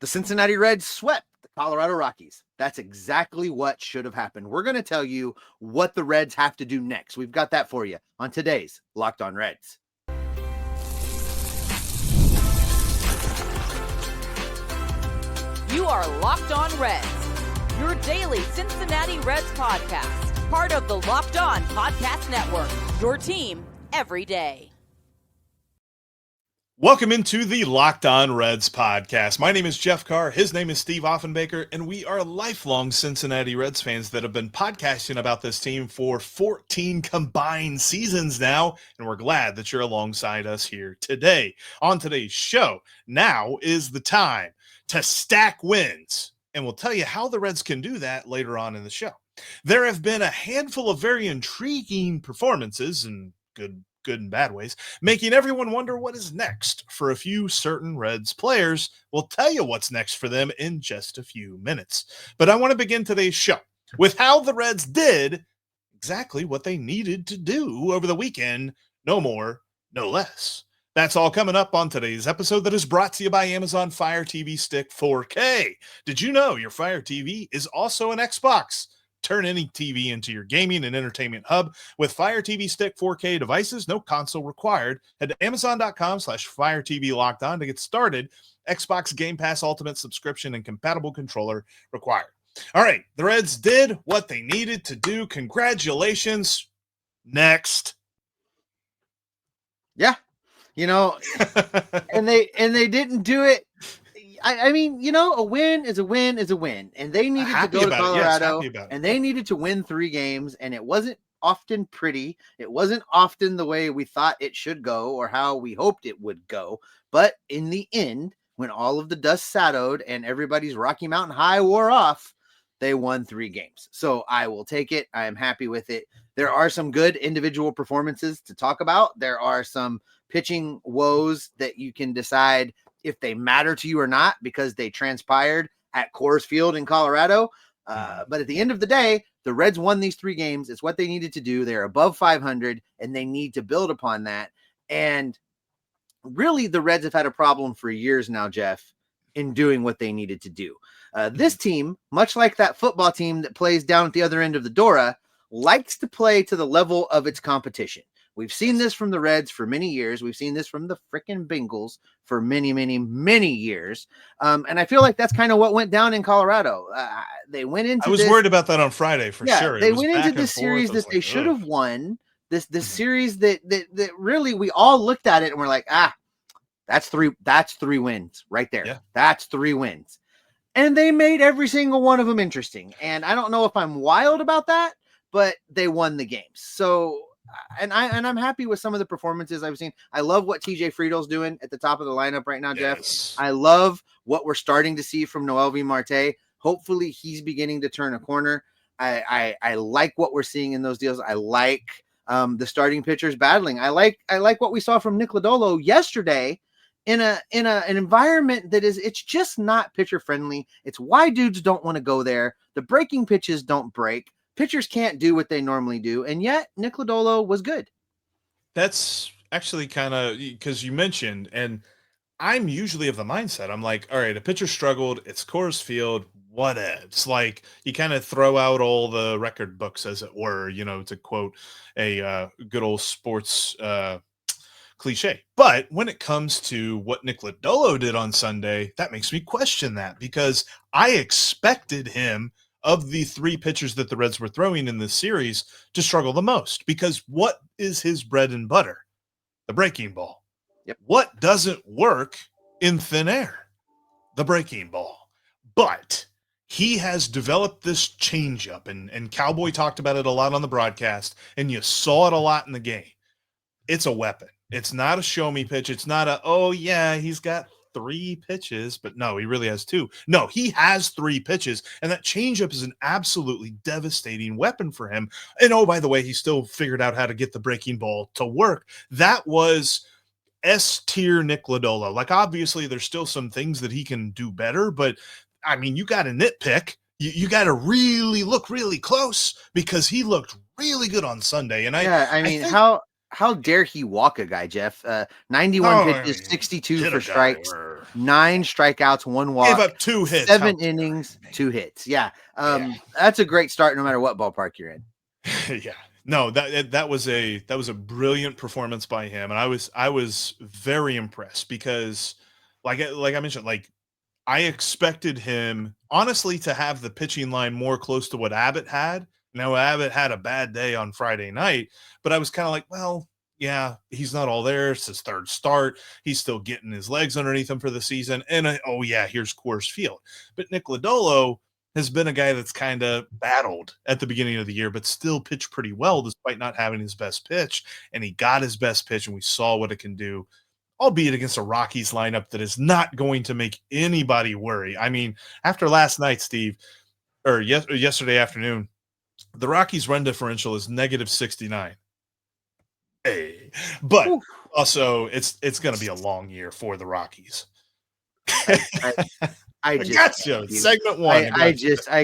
The Cincinnati Reds swept the Colorado Rockies. That's exactly what should have happened. We're going to tell you what the Reds have to do next. We've got that for you on today's Locked On Reds. You are Locked On Reds, your daily Cincinnati Reds podcast, part of the Locked On Podcast Network, your team every day. Welcome into the Locked On Reds podcast. My name is Jeff Carr. His name is Steve Offenbaker, and we are lifelong Cincinnati Reds fans that have been podcasting about this team for 14 combined seasons now, and we're glad that you're alongside us here today. On today's show, now is the time to stack wins, and we'll tell you how the Reds can do that later on in the show. There have been a handful of very intriguing performances, and good and bad ways, making everyone wonder what is next for a few certain Reds players. We'll tell you what's next for them in just a few minutes. But I want to begin today's show with how the Reds did exactly what they needed to do over the weekend. No more, no less. That's all coming up on today's episode that is brought to you by Amazon Fire TV Stick 4K. Did you know your Fire TV is also an Xbox? Turn any TV into your gaming and entertainment hub with Fire TV Stick 4K devices. No console required. Head to Amazon.com/Fire TV Locked On to get started. Xbox Game Pass Ultimate subscription and compatible controller required. All right, the Reds did what they needed to do. Congratulations. Next. Yeah, you know, and they didn't do it. I mean, you know, a win is a win is a win. And they needed to go to Colorado, and they needed to win 3 games. And it wasn't often pretty. It wasn't often the way we thought it should go or how we hoped it would go. But in the end, when all of the dust settled and everybody's Rocky Mountain High wore off, they won 3 games. So I will take it. I am happy with it. There are some good individual performances to talk about. There are some pitching woes that you can decide if they matter to you or not, because they transpired at Coors Field in Colorado. But at the end of the day, the Reds won these 3 games. It's what they needed to do. They're above 500, and they need to build upon that. And really, the Reds have had a problem for years now, Jeff, in doing what they needed to do. This team, much like that football team that plays down at the other end of the Dora, likes to play to the level of its competition. We've seen this from the Reds for many years. We've seen this from the freaking Bengals for many, many, many years. And I feel like that's kind of what went down in Colorado. They went into I was worried about that on Friday for sure. They went into this series that they should have won. This series that really we all looked at it and we're like, that's 3 wins right there. Yeah. That's 3 wins. And they made every single one of them interesting. And I don't know if I'm wild about that, but they won the games. So And I'm happy with some of the performances I've seen. I love what TJ Friedl's doing at the top of the lineup right now, Jeff. Yes. I love what we're starting to see from Noelvi Marte. Hopefully he's beginning to turn a corner. I like what we're seeing in those deals. I like the starting pitchers battling. I like what we saw from Nick Lodolo yesterday in an environment that it's just not pitcher friendly. It's why dudes don't want to go there. The breaking pitches don't break. Pitchers can't do what they normally do, and yet Nick Lodolo was good. That's actually kind of because you mentioned, and I'm usually of the mindset, I'm like, all right, a pitcher struggled, it's Coors Field, whatevs. Like, you kind of throw out all the record books, as it were, you know, to quote a good old sports cliche. But when it comes to what Nick Lodolo did on Sunday, that makes me question that, because I expected him, of the 3 pitchers that the Reds were throwing in this series, to struggle the most. Because what is his bread and butter? The breaking ball. Yep. What doesn't work in thin air? The breaking ball. But he has developed this changeup, and Cowboy talked about it a lot on the broadcast, and you saw it a lot in the game. It's a weapon. It's not a show me pitch. It's not a, oh yeah, he's got 3 pitches, but no, he really has 2. No, he has 3 pitches, and that changeup is an absolutely devastating weapon for him. And oh, by the way, he still figured out how to get the breaking ball to work. That was S-tier Nick Lodolo. Like, obviously, there's still some things that he can do better, but I mean, you got to nitpick. You got to really look really close, because he looked really good on Sunday. And I mean, how how dare he walk a guy, Jeff? 91 pitches, 62 for strikes, 9 strikeouts, 1 walk. Gave up 2 hits. 7 innings, 2 hits. Yeah. That's a great start no matter what ballpark you're in. Yeah. No, that was a brilliant performance by him, and I was very impressed because like I mentioned, like I expected him honestly to have the pitching line more close to what Abbott had. Now Abbott had a bad day on Friday night, but I was kind of like, well, yeah, he's not all there. It's his 3rd start. He's still getting his legs underneath him for the season. And oh yeah, here's Coors Field. But Nick Lodolo has been a guy that's kind of battled at the beginning of the year, but still pitched pretty well despite not having his best pitch. And he got his best pitch, and we saw what it can do, albeit against a Rockies lineup that is not going to make anybody worry. I mean, after last night, Steve, or yesterday afternoon, the Rockies' run differential is -69. Hey, but also it's going to be a long year for the Rockies. I just got you. Segment 1. I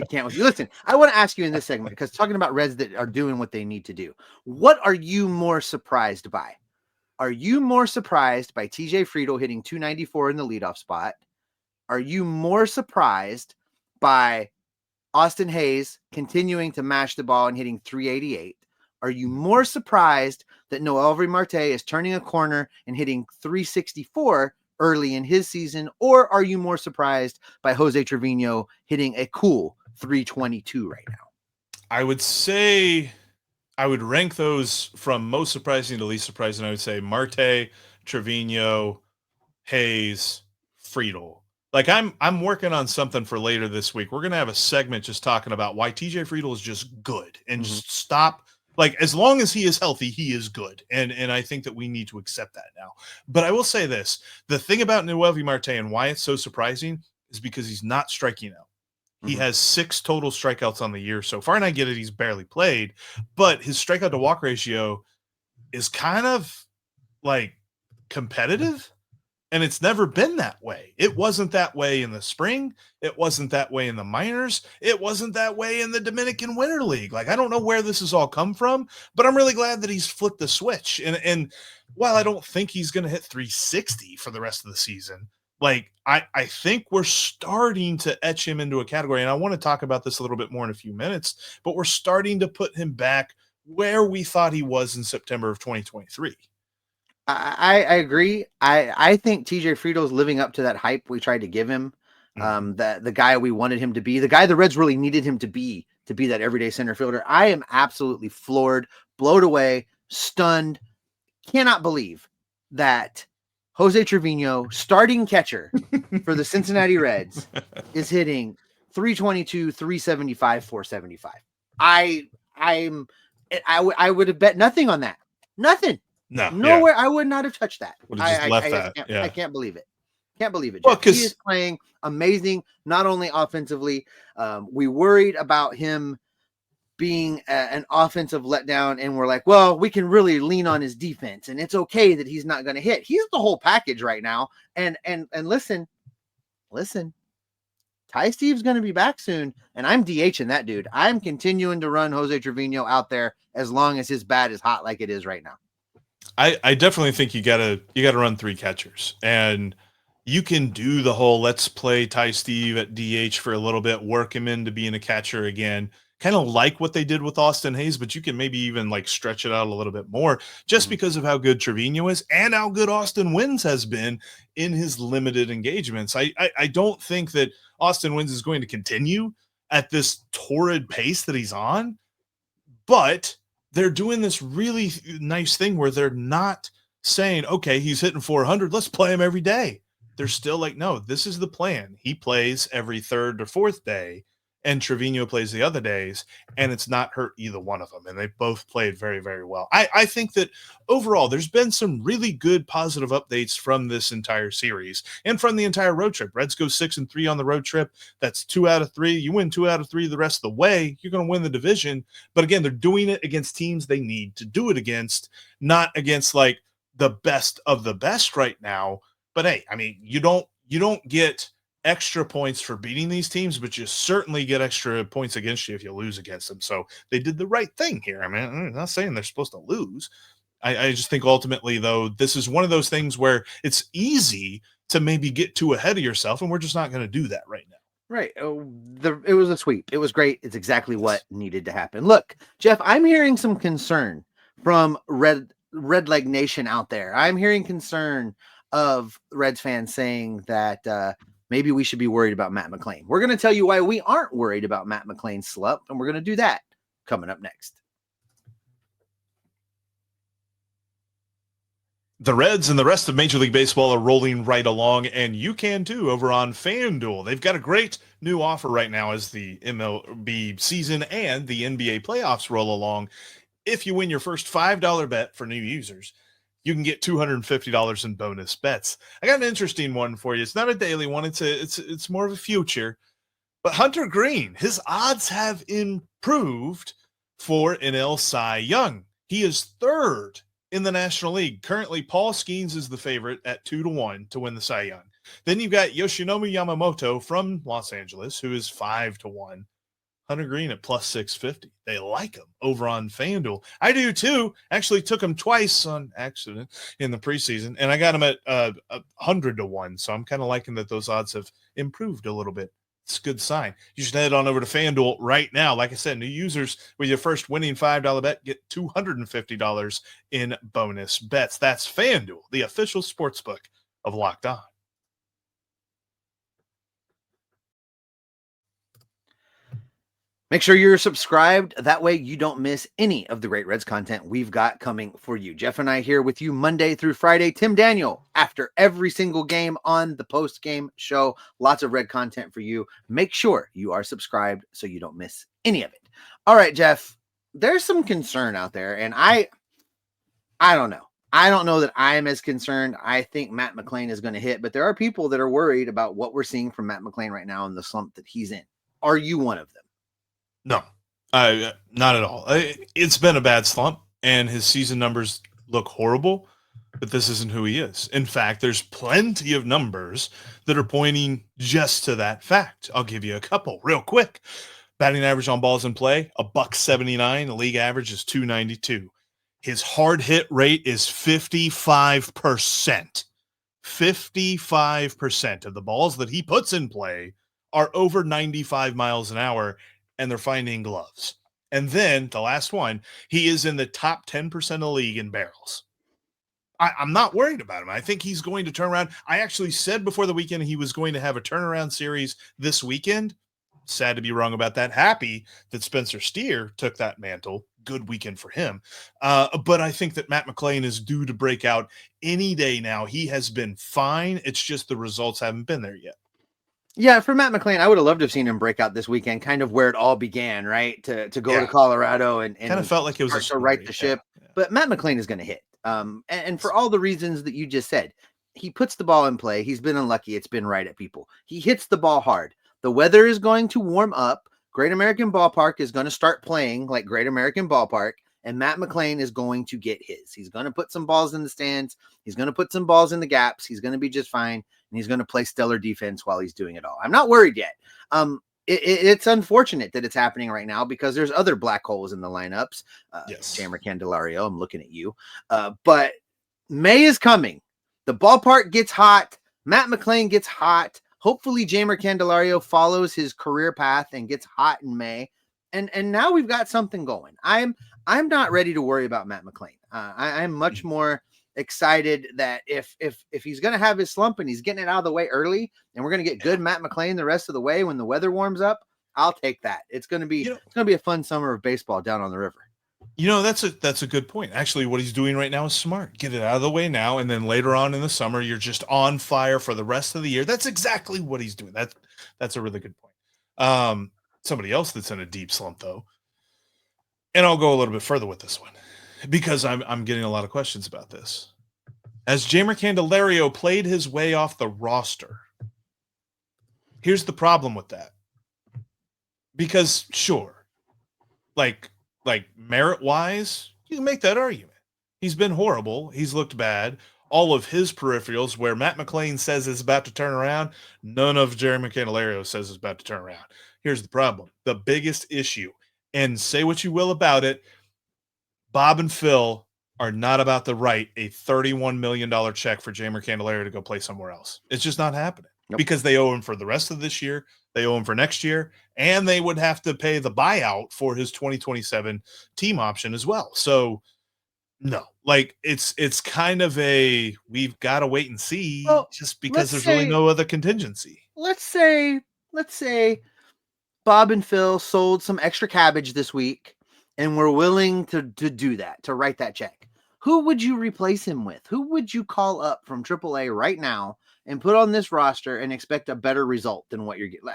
can't with you. Listen, I want to ask you in this segment, because talking about Reds that are doing what they need to do, what are you more surprised by? Are you more surprised by TJ Friedl hitting 294 in the leadoff spot? Are you more surprised by Austin Hayes continuing to mash the ball and hitting 388? Are you more surprised that Noelvi Marte is turning a corner and hitting 364 early in his season? Or are you more surprised by Jose Trevino hitting a cool 322 right now? I would say I would rank those from most surprising to least surprising. I would say Marte, Trevino, Hayes, Friedl. Like I'm working on something for later this week. We're going to have a segment just talking about why TJ Friedl is just good, and just stop. Like, as long as he is healthy, he is good. And I think that we need to accept that now. But I will say this, the thing about Noelvi Marte and why it's so surprising is because he's not striking out. He has 6 total strikeouts on the year so far, and I get it, he's barely played, but his strikeout to walk ratio is kind of like competitive, and it's never been that way. It wasn't that way in the spring. It wasn't that way in the minors. It wasn't that way in the Dominican Winter League. Like, I don't know where this has all come from, but I'm really glad that he's flipped the switch. And while I don't think he's going to hit 360 for the rest of the season, like, I think we're starting to etch him into a category, and I want to talk about this a little bit more in a few minutes, but we're starting to put him back where we thought he was in September of 2023. I agree. I think TJ Friedl is living up to that hype we tried to give him. The guy we wanted him to be, the guy the Reds really needed him to be that everyday center fielder. I am absolutely floored, blown away, stunned. Cannot believe that Jose Trevino, starting catcher for the Cincinnati Reds, is hitting 322, 375, 475. I would have bet nothing on that. Nothing. Nowhere. Yeah. I would not have touched that. I can't believe it. Can't believe it. Well, he is playing amazing, not only offensively. We worried about him being an offensive letdown, and we're like, well, we can really lean on his defense, and it's okay that he's not going to hit. He's the whole package right now. And listen, Ty Steve's going to be back soon, and I'm DHing that dude. I'm continuing to run Jose Trevino out there as long as his bat is hot like it is right now. I definitely think you gotta run 3 catchers, and you can do the whole let's play Ty Steve at DH for a little bit, work him into being a catcher again, kind of like what they did with Austin Hayes, but you can maybe even like stretch it out a little bit more just because of how good Trevino is and how good Austin Wynns has been in his limited engagements. I don't think that Austin Wynns is going to continue at this torrid pace that he's on, but they're doing this really nice thing where they're not saying, okay, he's hitting 400, let's play him every day. They're still like, no, this is the plan. He plays every 3rd or 4th day, and Trevino plays the other days, and it's not hurt either one of them. And they both played very, very well. I think that overall, there's been some really good positive updates from this entire series and from the entire road trip. Reds go 6-3 on the road trip. That's 2 out of 3. You win 2 out of 3 the rest of the way, you're going to win the division. But again, they're doing it against teams they need to do it against, not against like the best of the best right now. But hey, I mean, you don't get extra points for beating these teams, but you certainly get extra points against you if you lose against them. So they did the right thing here. I mean, I'm not saying they're supposed to lose, I just think ultimately, though, this is one of those things where it's easy to maybe get too ahead of yourself, and we're just not going to do that right now. Right. It was a sweep. It was great. It's exactly what needed to happen. Look, Jeff, I'm hearing some concern from Red Leg Nation out there. I'm hearing concern of Reds fans saying that maybe we should be worried about Matt McLain. We're going to tell you why we aren't worried about Matt McLain's slump, and we're going to do that coming up next. The Reds and the rest of Major League Baseball are rolling right along, and you can too over on FanDuel. They've got a great new offer right now as the MLB season and the NBA playoffs roll along. If you win your first $5 bet for new users, you can get $250 in bonus bets. I got an interesting one for you. It's not a daily one. It's more of a future. But Hunter Green, his odds have improved for NL Cy Young. He is third in the National League. Currently, Paul Skeens is the favorite at 2-1 to win the Cy Young. Then you've got Yoshinobu Yamamoto from Los Angeles, who is 5-1. Hunter Green at plus 650. They like him over on FanDuel. I do too. Actually took him twice on accident in the preseason, and I got him at 100-1. So I'm kind of liking that those odds have improved a little bit. It's a good sign. You should head on over to FanDuel right now. Like I said, new users with your first winning $5 bet get $250 in bonus bets. That's FanDuel, the official sportsbook of Locked On. Make sure you're subscribed. That way you don't miss any of the great Reds content we've got coming for you. Jeff and I here with you Monday through Friday. Tim Daniel after every single game on the post-game show. Lots of Red content for you. Make sure you are subscribed so you don't miss any of it. All right, Jeff, there's some concern out there, and I don't know. I don't know that I am as concerned. I think Matt McLain is going to hit, but there are people that are worried about what we're seeing from Matt McLain right now in the slump that he's in. Are you one of them? No, not at all. It's been a bad slump, and his season numbers look horrible, but this isn't who he is. In fact, there's plenty of numbers that are pointing just to that fact. I'll give you a couple real quick. Batting average on balls in play, $179. The league average is .292. His hard hit rate is 55%. 55% of the balls that he puts in play are over 95 miles an hour, and they're finding gloves. And then the last one, he is in the top 10% of the league in barrels. I'm not worried about him. I think he's going to turn around. I actually said before the weekend he was going to have a turnaround series this weekend. Sad to be wrong about that. Happy that Spencer Steer took that mantle. Good weekend for him. But I think that Matt McLain is due to break out any day now. He has been fine. It's just the results haven't been there yet. Yeah, for Matt McLain, I would have loved to have seen him break out this weekend, kind of where it all began, right? To go to Colorado and kind of felt like it was to right the ship. Yeah. But Matt McLain is going to hit. And for all the reasons that you just said, he puts the ball in play. He's been unlucky. It's been right at people. He hits the ball hard. The weather is going to warm up. Great American Ballpark is going to start playing like Great American Ballpark, and Matt McLain is going to get his. He's going to put some balls in the stands. He's going to put some balls in the gaps. He's going to be just fine. And he's going to play stellar defense while he's doing it all. I'm not worried yet. It's unfortunate that it's happening right now because there's other black holes in the lineups. Yes. Jammer Candelario, I'm looking at you. But May is coming. The ballpark gets hot. Matt McLain gets hot. Hopefully Jammer Candelario follows his career path and gets hot in May. And now we've got something going. I'm not ready to worry about Matt McLain. I'm much more excited that if he's going to have his slump and he's getting it out of the way early and we're going to get good Matt McLain the rest of the way when the weather warms up, I'll take that. It's going to be a fun summer of baseball down on the river. That's a good point. Actually, what he's doing right now is smart. Get it out of the way now, and then later on in the summer, you're just on fire for the rest of the year. That's exactly what he's doing. That's a really good point. Somebody else that's in a deep slump, though, and I'll go a little bit further with this one because I'm getting a lot of questions about this. As Jammer Candelario played his way off the roster, here's the problem with that. Because sure, like merit-wise, you can make that argument. He's been horrible. He's looked bad. All of his peripherals, where Matt McLain says it's about to turn around, none of Jeremy Candelario says it's about to turn around. Here's the problem. The biggest issue, and say what you will about it, Bob and Phil are not about to write a $31 million check for Jeimer Candelario to go play somewhere else. It's just not happening because they owe him for the rest of this year. They owe him for next year, and they would have to pay the buyout for his 2027 team option as well. So no, like it's kind of we've got to wait and see just because there's really no other contingency. Let's say Bob and Phil sold some extra cabbage this week and we're willing to do that, to write that check. Who would you replace him with? Who would you call up from AAA right now and put on this roster and expect a better result than what you're getting?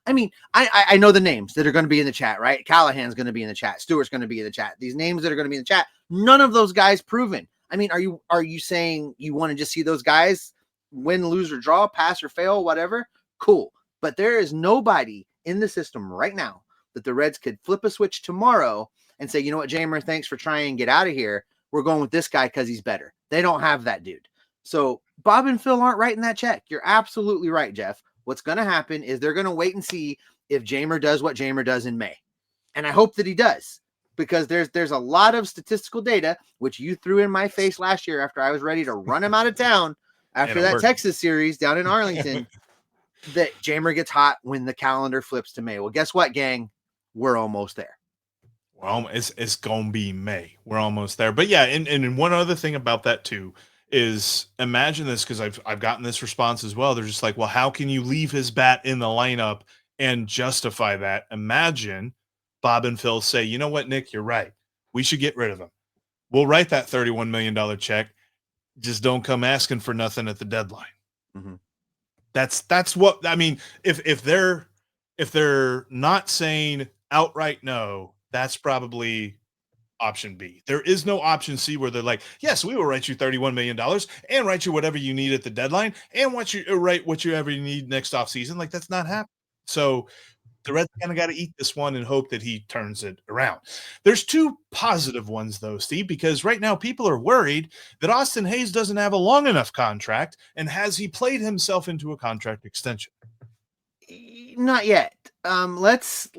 I know the names that are going to be in the chat, right? Callahan's going to be in the chat. Stewart's going to be in the chat. These names that are going to be in the chat, none of those guys proven. I mean, are you saying you want to just see those guys win, lose, or draw, pass or fail, whatever? Cool. But there is nobody in the system right now that the Reds could flip a switch tomorrow and say, you know what, Jeimer, thanks for trying and get out of here. We're going with this guy because he's better. They don't have that dude. So Bob and Phil aren't writing that check. You're absolutely right, Jeff. What's going to happen is they're going to wait and see if Jeimer does what Jeimer does in May. And I hope that he does, because there's a lot of statistical data, which you threw in my face last year after I was ready to run him out of town after that Texas series down in Arlington, that Jeimer gets hot when the calendar flips to May. Well, guess what, gang? We're almost there. Well, it's going to be May. We're almost there. But yeah, and one other thing about that too is, imagine this, because I've gotten this response as well. They're just like, well, how can you leave his bat in the lineup and justify that? Imagine Bob and Phil say, you know what, Nick, you're right. We should get rid of him. We'll write that $31 million check. Just don't come asking for nothing at the deadline. Mm-hmm. That's what I mean. If they're not saying outright no, that's probably option B. There is no option C where they're like, yes, we will write you $31 million and write you whatever you need at the deadline and write whatever you need next offseason. Like, that's not happening. So the Reds kind of got to eat this one and hope that he turns it around. There's two positive ones, though, Steve, because right now people are worried that Austin Hayes doesn't have a long enough contract, and has he played himself into a contract extension? Not yet. Let's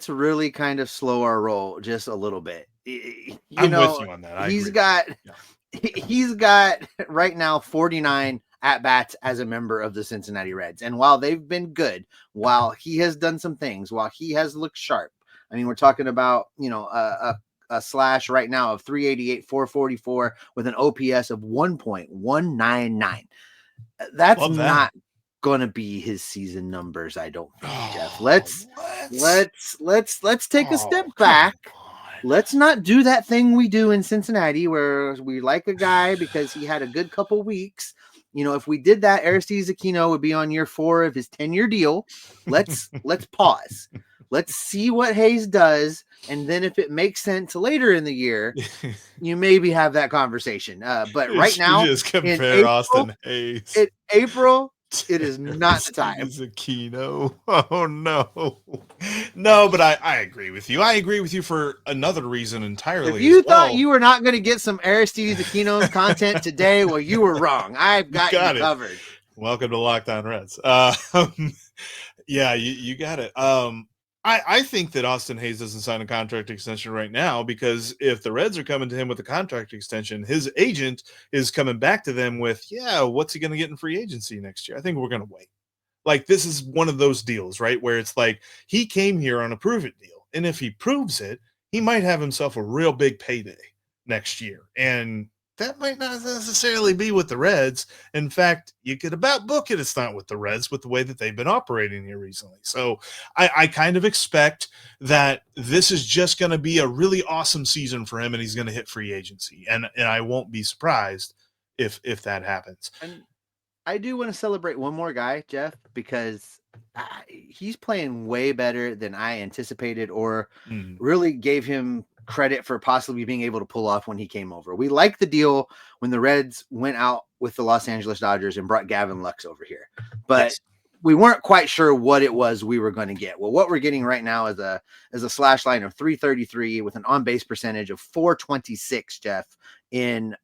really kind of slow our roll just a little bit. I'm with you on that. He's got right now 49 at-bats as a member of the Cincinnati Reds. And while they've been good, while he has done some things, while he has looked sharp, I mean, we're talking about, a slash right now of 388, 444 with an OPS of 1.199. That's not going to be his season numbers, I don't think, Jeff. Let's take a step back. Let's not do that thing we do in Cincinnati where we like a guy because he had a good couple weeks. If we did that, Aristides Aquino would be on year 4 of his 10-year deal. Let's pause. Let's see what Hayes does, and then if it makes sense later in the year, you maybe have that conversation. But right now, you just compare Austin Hayes. In April, it is not the time. It's Aquino. Oh no, but I agree with you. I agree with you for another reason entirely. If you thought you were not going to get some Aristides Aquino content today, well, you were wrong. I've got you covered. Welcome to Locked On Reds. Yeah, you got it. I think that Austin Hayes doesn't sign a contract extension right now, because if the Reds are coming to him with a contract extension, his agent is coming back to them with, what's he going to get in free agency next year? I think we're going to wait. Like, this is one of those deals, right, where it's like he came here on a prove-it deal, and if he proves it, he might have himself a real big payday next year. And that might not necessarily be with the Reds. In fact, you could about book it it's not with the Reds with the way that they've been operating here recently. So I kind of expect that this is just going to be a really awesome season for him, and he's going to hit free agency. And I won't be surprised if that happens. And I do want to celebrate one more guy, Jeff, because he's playing way better than I anticipated or really gave him credit for possibly being able to pull off when he came over. We liked the deal when the Reds went out with the Los Angeles Dodgers and brought Gavin Lux over here, but we weren't quite sure what it was we were going to get. Well, what we're getting right now is a slash line of 333 with an on-base percentage of 426, Jeff, in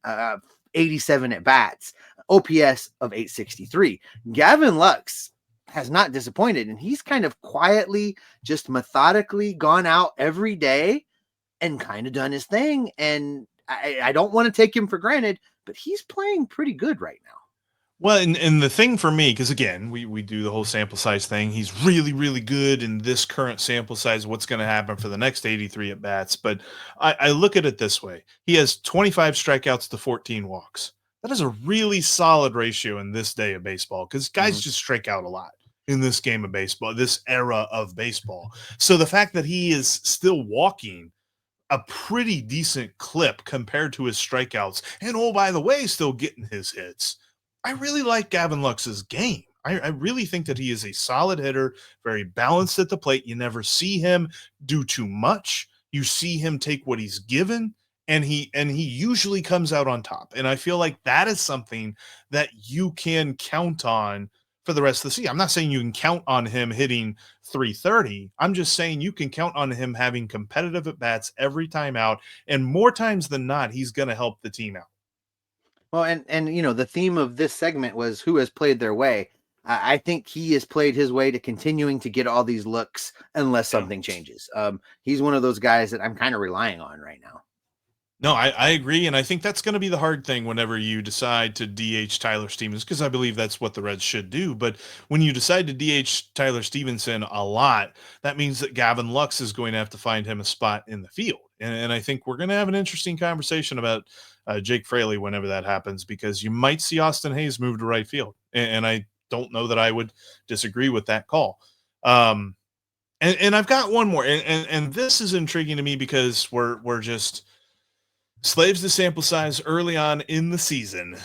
87 at bats, OPS of 863. Gavin Lux has not disappointed, and he's kind of quietly, just methodically gone out every day and kind of done his thing. And I don't want to take him for granted, but he's playing pretty good right now. Well, and the thing for me, because again, we do the whole sample size thing. He's really, really good in this current sample size. What's going to happen for the next 83 at bats? But I look at it this way. He has 25 strikeouts to 14 walks. That is a really solid ratio in this day of baseball, because guys just strike out a lot in this game of baseball, this era of baseball. So the fact that he is still walking a pretty decent clip compared to his strikeouts, and oh, by the way, still getting his hits. I really like Gavin Lux's game. I really think that he is a solid hitter, very balanced at the plate. You never see him do too much. You see him take what he's given, and he usually comes out on top. And I feel like that is something that you can count on for the rest of the season. I'm not saying you can count on him hitting 330. I'm just saying you can count on him having competitive at-bats every time out, and more times than not, he's going to help the team out. Well, and you know, the theme of this segment was who has played their way. I think he has played his way to continuing to get all these looks unless something changes. He's one of those guys that I'm kind of relying on right now. No, I agree, and I think that's going to be the hard thing whenever you decide to DH Tyler Stevens, because I believe that's what the Reds should do. But when you decide to DH Tyler Stevenson a lot, that means that Gavin Lux is going to have to find him a spot in the field. And I think we're going to have an interesting conversation about Jake Fraley whenever that happens, because you might see Austin Hayes move to right field. And I don't know that I would disagree with that call. And I've got one more, and this is intriguing to me because we're just slaves to sample size early on in the season.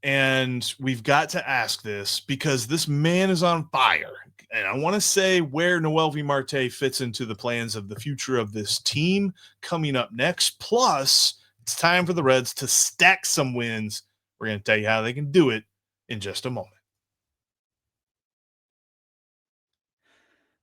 And we've got to ask this because this man is on fire. And I want to say where Noelvi Marte fits into the plans of the future of this team coming up next. Plus, it's time for the Reds to stack some wins. We're going to tell you how they can do it in just a moment.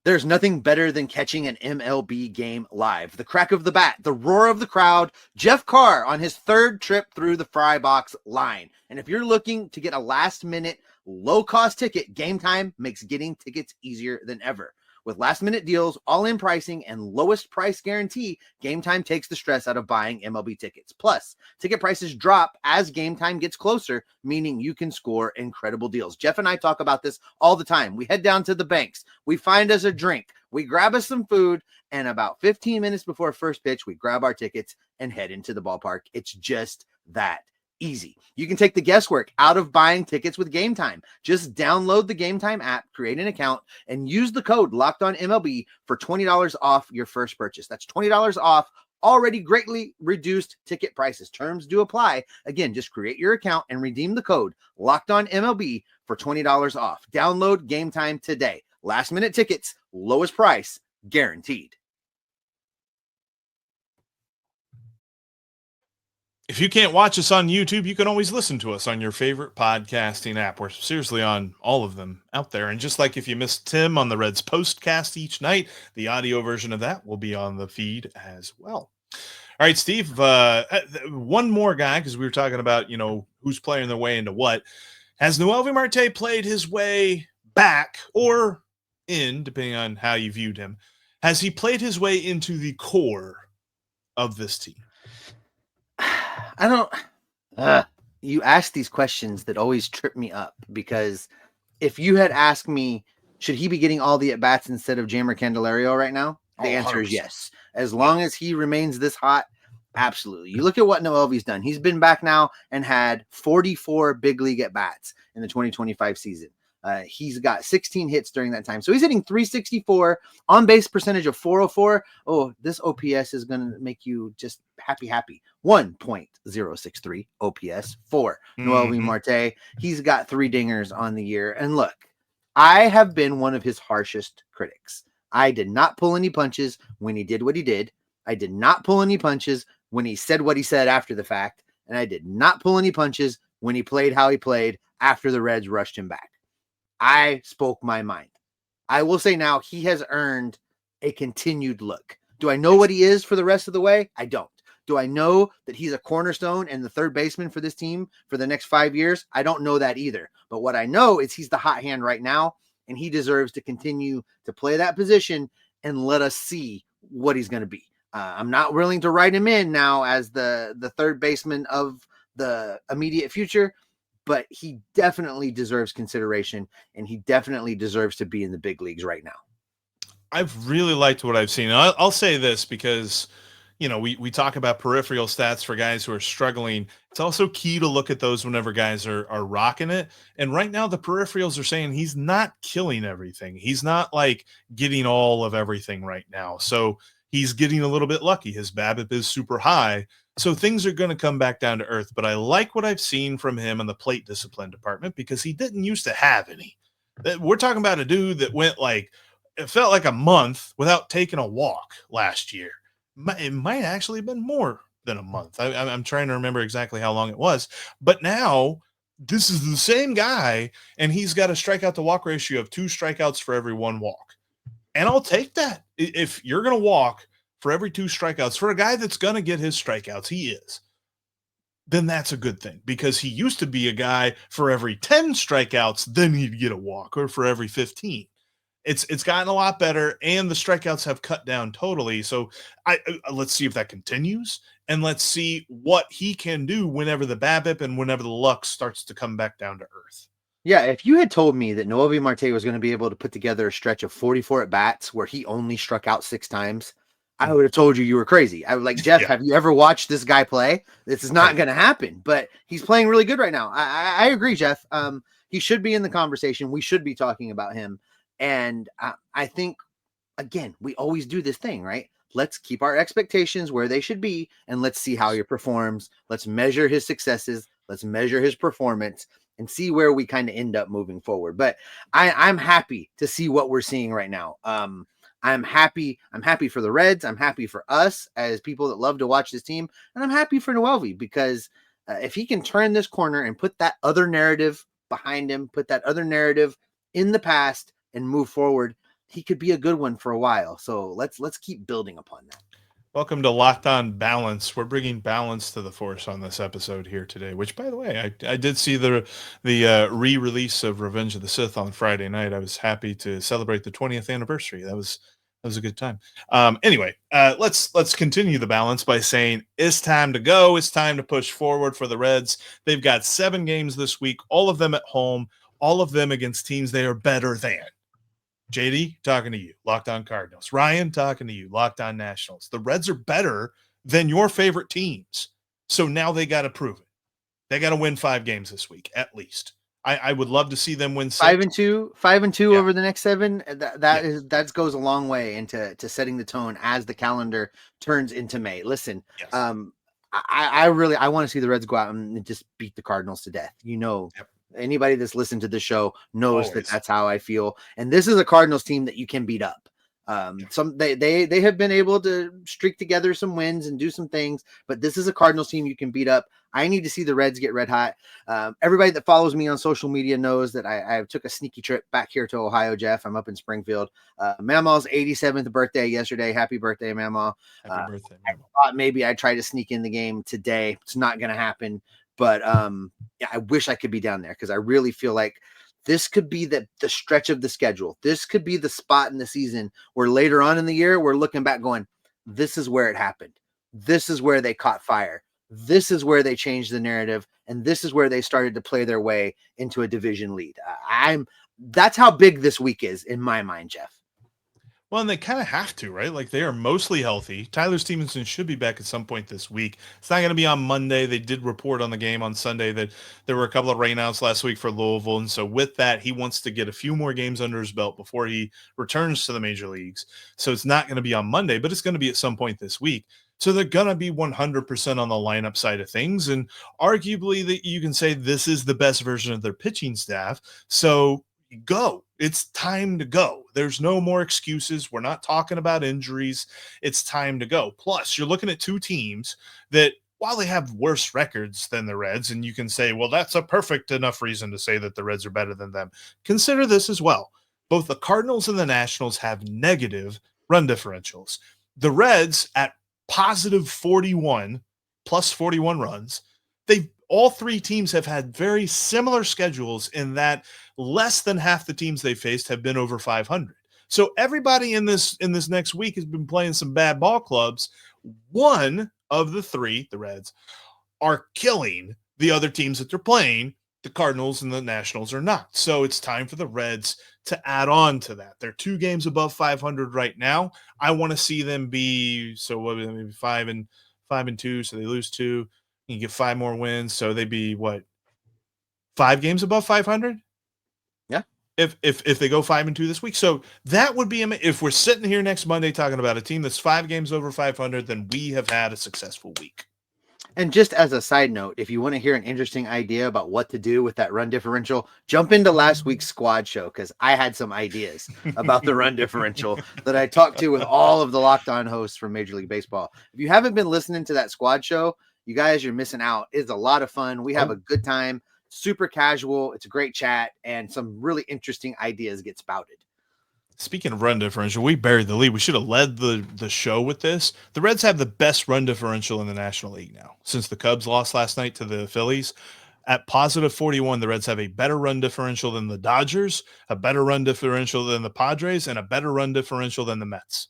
There's nothing better than catching an MLB game live. The crack of the bat, the roar of the crowd, Jeff Carr on his third trip through the Fry Box line. And if you're looking to get a last-minute, low-cost ticket, Game Time makes getting tickets easier than ever. With last-minute deals, all-in pricing, and lowest price guarantee, Game Time takes the stress out of buying MLB tickets. Plus, ticket prices drop as Game Time gets closer, meaning you can score incredible deals. Jeff and I talk about this all the time. We head down to the banks. We find us a drink. We grab us some food, and about 15 minutes before first pitch, we grab our tickets and head into the ballpark. It's just that easy. You can take the guesswork out of buying tickets with Game Time. Just download the Game Time app, create an account, and use the code LOCKEDONMLB for $20 off your first purchase. That's $20 off already greatly reduced ticket prices. Terms do apply. Again, just create your account and redeem the code LOCKEDONMLB for $20 off. Download Game Time today. Last minute tickets, lowest price, guaranteed. If you can't watch us on YouTube, you can always listen to us on your favorite podcasting app. We're seriously on all of them out there. And just like if you missed Tim on the Reds postcast each night, the audio version of that will be on the feed as well. All right, Steve, one more guy, because we were talking about, you know, who's playing their way into what. Has Noelvi Marte played his way back or in, depending on how you viewed him? Has he played his way into the core of this team? I don't. You ask these questions that always trip me up, because if you had asked me, should he be getting all the at-bats instead of Jeimer Candelario right now? The answer 100%. Is yes. As long as he remains this hot, absolutely. You look at what Noelvi's done. He's been back now and had 44 big league at-bats in the 2025 season. He's got 16 hits during that time. So he's hitting 364, on base percentage of 404. Oh, this OPS is going to make you just happy. 1.063 OPS for Noelvi Marte. He's got 3 dingers on the year. And look, I have been one of his harshest critics. I did not pull any punches when he did what he did. I did not pull any punches when he said what he said after the fact. And I did not pull any punches when he played how he played after the Reds rushed him back. I spoke my mind. I will say now he has earned a continued look. Do I know what he is for the rest of the way? I don't. Do I know that he's a cornerstone and the third baseman for this team for the next 5 years? I don't know that either. But what I know is he's the hot hand right now, and he deserves to continue to play that position and let us see what he's going to be. I'm not willing to write him in now as the third baseman of the immediate future, but he definitely deserves consideration, and he definitely deserves to be in the big leagues right now. I've really liked what I've seen. I'll say this because, we talk about peripheral stats for guys who are struggling. It's also key to look at those whenever guys are rocking it. And right now the peripherals are saying he's not killing everything. He's not like getting all of everything right now. So he's getting a little bit lucky. His BABIP is super high. So things are going to come back down to earth. But I like what I've seen from him in the plate discipline department because he didn't used to have any. We're talking about a dude that went it felt like a month without taking a walk last year. It might actually have been more than a month. I'm trying to remember exactly how long it was. But now this is the same guy, and he's got a strikeout to walk ratio of 2 strikeouts for every 1 walk. And I'll take that. If you're going to walk for every 2 strikeouts, for a guy that's going to get his strikeouts, he is, then that's a good thing, because he used to be a guy for every 10 strikeouts, then he'd get a walk, or for every 15. It's gotten a lot better, and the strikeouts have cut down totally. So let's see if that continues, and let's see what he can do whenever the BABIP and whenever the Lux starts to come back down to earth. Yeah, if you had told me that Noelvi Marte was going to be able to put together a stretch of 44 at-bats where he only struck out 6 times, I would have told you were crazy. I was like, Jeff, have you ever watched this guy play? This is not going to happen, but he's playing really good right now. I agree, Jeff. He should be in the conversation. We should be talking about him. And I think, again, we always do this thing, right? Let's keep our expectations where they should be, and let's see how he performs. Let's measure his successes. Let's measure his performance and see where we kind of end up moving forward. But I'm happy to see what we're seeing right now. I'm happy. I'm happy for the Reds. I'm happy for us as people that love to watch this team. And I'm happy for Noelvi, because if he can turn this corner and put that other narrative behind him, put that other narrative in the past, and move forward, he could be a good one for a while. So let's keep building upon that. Welcome to Locked On Balance. We're bringing balance to the force on this episode here today, which, by the way, I did see the re-release of Revenge of the Sith on Friday night. I was happy to celebrate the 20th anniversary. That was a good time. Anyway, let's continue the balance by saying it's time to go. It's time to push forward for the Reds. They've got 7 games this week, all of them at home, all of them against teams they are better than. JD, talking to you, Locked On Cardinals. Ryan, talking to you, Locked On Nationals. The Reds are better than your favorite teams. So now they got to prove it. They got to win 5 games this week, at least. I would love to see them win 6. 5-2 over the next 7. That goes a long way into setting the tone as the calendar turns into May. Listen, yes. I want to see the Reds go out and just beat the Cardinals to death. Yep. Anybody that's listened to the show knows that that's how I feel. And this is a Cardinals team that you can beat up. They have been able to streak together some wins and do some things, but this is a Cardinals team you can beat up. I need to see the Reds get red hot. Everybody that follows me on social media knows that I took a sneaky trip back here to Ohio, Jeff. I'm up in Springfield. Mama's 87th birthday yesterday. Happy birthday, Mama. Happy birthday, Mama. I thought maybe I'd try to sneak in the game today. It's not going to happen. But I wish I could be down there, because I really feel like this could be the stretch of the schedule. This could be the spot in the season where later on in the year, we're looking back going, this is where it happened. This is where they caught fire. This is where they changed the narrative. And this is where they started to play their way into a division lead. That's how big this week is in my mind, Jeff. Well, and they kind of have to, right? Like, they are mostly healthy. Tyler Stevenson should be back at some point this week. It's not going to be on Monday. They did report on the game on Sunday that there were a couple of rainouts last week for Louisville. And so with that, he wants to get a few more games under his belt before he returns to the major leagues. So it's not going to be on Monday, but it's going to be at some point this week. So they're going to be 100% on the lineup side of things. And arguably that you can say this is the best version of their pitching staff. So go. It's time to go. There's no more excuses. We're not talking about injuries. It's time to go. Plus, you're looking at 2 teams that, while they have worse records than the Reds, and you can say, well, that's a perfect enough reason to say that the Reds are better than them. Consider this as well. Both the Cardinals and the Nationals have negative run differentials. The Reds at positive 41, plus 41 runs. All 3 teams have had very similar schedules in that less than half the teams they faced have been over 500. So everybody in this next week has been playing some bad ball clubs. One of the three, the Reds, are killing the other teams that they're playing. The Cardinals and the Nationals are not. So it's time for the Reds to add on to that. They're 2 games above 500 right now. I want to see them be 5-2. So they lose 2. You get 5 more wins. So they'd be 5 games above 500? Yeah. If they go 5-2 this week. So that would be, if we're sitting here next Monday talking about a team that's 5 games over 500, then we have had a successful week. And just as a side note, if you want to hear an interesting idea about what to do with that run differential, jump into last week's squad show, because I had some ideas about the run differential that I talked to with all of the Locked On hosts from Major League Baseball. If you haven't been listening to that squad show, you guys, you're missing out. It's a lot of fun. We have a good time, super casual. It's a great chat, and some really interesting ideas get spouted. Speaking of run differential, we buried the lead. We should have led the show with this. The Reds have the best run differential in the National League now. Since the Cubs lost last night to the Phillies, at positive 41, the Reds have a better run differential than the Dodgers, a better run differential than the Padres, and a better run differential than the Mets.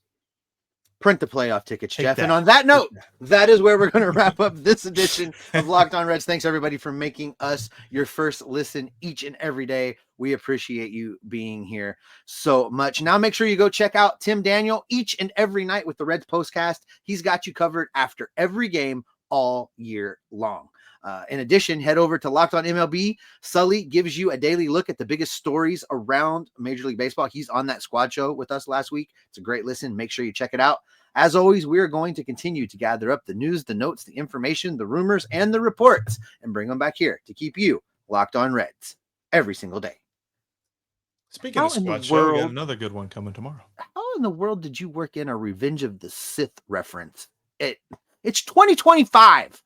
Print the playoff tickets, Jeff. And on that note, that is where we're going to wrap up this edition of Locked On Reds. Thanks, everybody, for making us your first listen each and every day. We appreciate you being here so much. Now, make sure you go check out Tim Daniel each and every night with the Reds Postcast. He's got you covered after every game all year long. In addition, head over to Locked On MLB. Sully gives you a daily look at the biggest stories around Major League Baseball. He's on that squad show with us last week. It's a great listen. Make sure you check it out. As always, we are going to continue to gather up the news, the notes, the information, the rumors, and the reports, and bring them back here to keep you locked on Reds every single day. Speaking of squad show, we got another good one coming tomorrow. How in the world did you work in a Revenge of the Sith reference? It's 2025.